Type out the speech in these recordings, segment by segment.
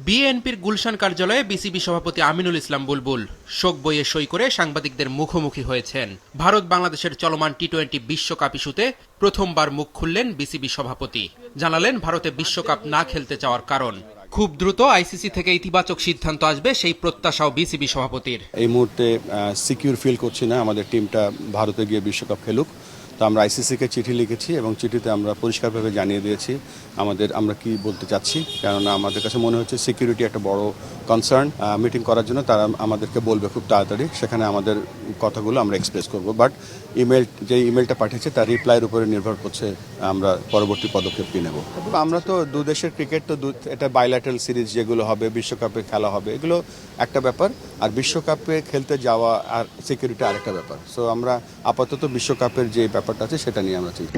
বিএনপির গুলশান কার্যালয়ে বিসিবি সভাপতি আমিনুল ইসলাম বুলবুল শোক বইয়ে সই করে সাংবাদিকদের মুখোমুখি হয়েছেন। ভারত বাংলাদেশের চলমান টি-20 বিশ্বকাপ ইস্যুতে প্রথমবার মুখ খুললেন বিসিবি সভাপতি। জানালেন ভারতে বিশ্বকাপ না খেলতে চাওয়ার কারণ। খুব দ্রুত আইসিসি থেকে ইতিবাচক সিদ্ধান্ত আসবে সেই প্রত্যাশাও বিসিবি সভাপতির। এই মুহূর্তে সিকিউর ফিল করছি না আমাদের টিমটা ভারতে গিয়ে বিশ্বকাপ খেলুক। তো আমরা আইসিসিকে চিঠি লিখেছি এবং চিঠিতে আমরা পরিষ্কারভাবে জানিয়ে দিয়েছি আমরা কি বলতে চাচ্ছি, কেননা আমাদের কাছে মনে হচ্ছে সিকিউরিটি একটা বড় কনসার্ন। মিটিং করার জন্য তারা আমাদেরকে বলবে খুব তাড়াতাড়ি, সেখানে আমাদের কথাগুলো আমরা এক্সপ্রেস করব। বাট ইমেলটা পাঠিয়েছে তার রিপ্লাইয়ের উপরে নির্ভর করছে আমরা পরবর্তী পদক্ষেপ কি নেব। আমরা তো দু দেশের ক্রিকেট তো এটা বাইল্যাটারাল সিরিজ যেগুলো হবে, বিশ্বকাপে খেলা হবে, এগুলো একটা ব্যাপার, আর বিশ্বকাপে খেলতে যাওয়া আর সিকিউরিটি আরেকটা ব্যাপার। সো আমরা আপাতত বিশ্বকাপের যে ব্যাপারটা আছে সেটা নিয়ে আমরা চিন্তা।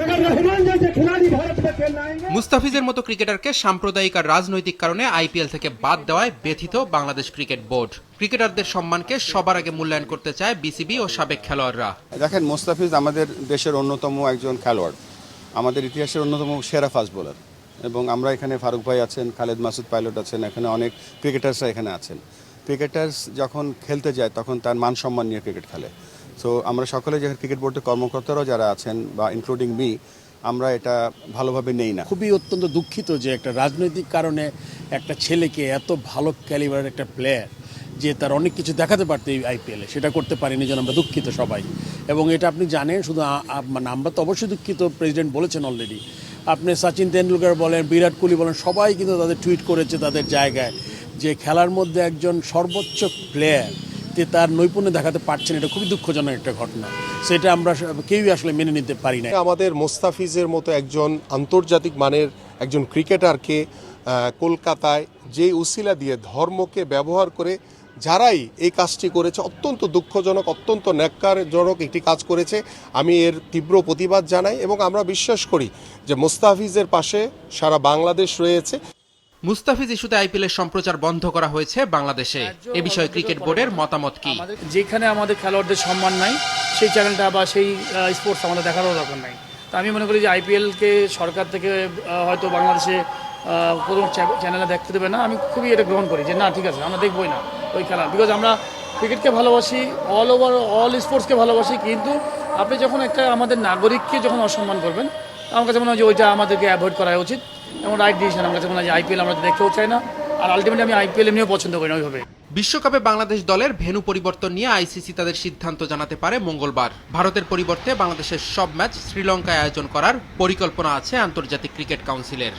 মুস্তাফিজের মতো ক্রিকেটারকে সাম্প্রদায়িক আর রাজনৈতিক কারণে আইপিএল থেকে বাদ দেওয়ায় ব্যথিত বাংলাদেশ ক্রিকেট বোর্ড। ক্রিকেটারদের সম্মানকে সবার আগে মূল্যায়ন করতে চায় বিসিবি ও সাবেক খেলোয়াড়রা। দেখেন, মুস্তাফিজ আমাদের দেশের অন্যতম একজন খেলোয়াড়, আমাদের ইতিহাসের অন্যতম সেরা ফাস্ট বোলার, এবং আমরা এখানে ফারুক ভাই আছেন, খালেদ মাসুদ পাইলট আছেন, এখানে অনেক ক্রিকেটার্সরা এখানে আছেন। ক্রিকেটার্স যখন খেলতে যায় তখন তার মান সম্মান নিয়ে ক্রিকেট খেলে। সো আমরা সকলে যে ক্রিকেট বোর্ডের কর্মকর্তারাও যারা আছেন বা ইনক্লুডিং মি, আমরা এটা ভালোভাবে নেই না। খুবই অত্যন্ত দুঃখিত যে একটা রাজনৈতিক কারণে একটা ছেলেকে, এত ভালো ক্যালিবারের একটা প্লেয়ার যে তার অনেক কিছু দেখাতে পারতো এই আইপিএলে, সেটা করতে পারিনি, যেন আমরা দুঃখিত সবাই। এবং এটা আপনি জানেন, শুধু মানে আমরা তো অবশ্যই দুঃখিত, প্রেসিডেন্ট বলেছেন অলরেডি। আপনি সচিন তেন্ডুলকর বলেন, বিরাট কোহলি বলেন, সবাই কিন্তু তাদের টুইট করেছে তাদের জায়গায় যে খেলার মধ্যে একজন সর্বোচ্চ প্লেয়ার তার নৈপুণ্য দেখাতে পারছেন, এটা খুবই দুঃখজনক একটা ঘটনা। সেটা আমরা কেউই আসলে মেনে নিতে পারি না। আমাদের মোস্তাফিজের মতো একজন আন্তর্জাতিক মানের একজন ক্রিকেটারকে কলকাতায় যে উসিলা দিয়ে ধর্মকে ব্যবহার করে যারাই এই কাজটি করেছে, অত্যন্ত দুঃখজনক, অত্যন্ত ন্যাক্কারজনক একটি কাজ করেছে। আমি এর তীব্র প্রতিবাদ জানাই এবং আমরা বিশ্বাস করি যে মোস্তাফিজের পাশে সারা বাংলাদেশ রয়েছে। মুস্তাফিজ ইস্যুতে আইপিএলের সম্প্রচার বন্ধ করা হয়েছে বাংলাদেশে। এ বিষয়ে ক্রিকেট বোর্ডের মতামত কি? যেখানে আমাদের খেলোয়াড়দের সম্মান নাই, সেই চ্যানেলটা বা সেই স্পোর্টস আমাদের দেখারও দরকার নাই। তা আমি মনে করি যে আইপিএলকে সরকার থেকে হয়তো বাংলাদেশে কোনো চ্যানেলে দেখতে দেবে না। আমি খুবই এটা গ্রহণ করি যে না, ঠিক আছে, আমরা দেখবই না ওই খেলা, বিকজ আমরা ক্রিকেটকে ভালোবাসি, অল স্পোর্টসকে ভালোবাসি। কিন্তু আপনি যখন একটা আমাদের নাগরিককে যখন অসম্মান করবেন, আমার কাছে মনে হয় যে ওইটা আমাদেরকে অ্যাভয়েড করা উচিত এবং রাইট ডিসিশন। আমার কাছে মনে হয় যে আইপিএল আমরা দেখতেও চাই না, আর আলটিমেটলি আমি আইপিএল এমনিও পছন্দ করি না ওইভাবে। বিশ্বকাপে বাংলাদেশ দলের ভেন্যু পরিবর্তন নিয়ে আইসিসি তাদের সিদ্ধান্ত জানাতে পারে মঙ্গলবার। ভারতের পরিবর্তে বাংলাদেশের সব ম্যাচ শ্রীলঙ্কায় আয়োজন করার পরিকল্পনা আছে আন্তর্জাতিক ক্রিকেট কাউন্সিলের।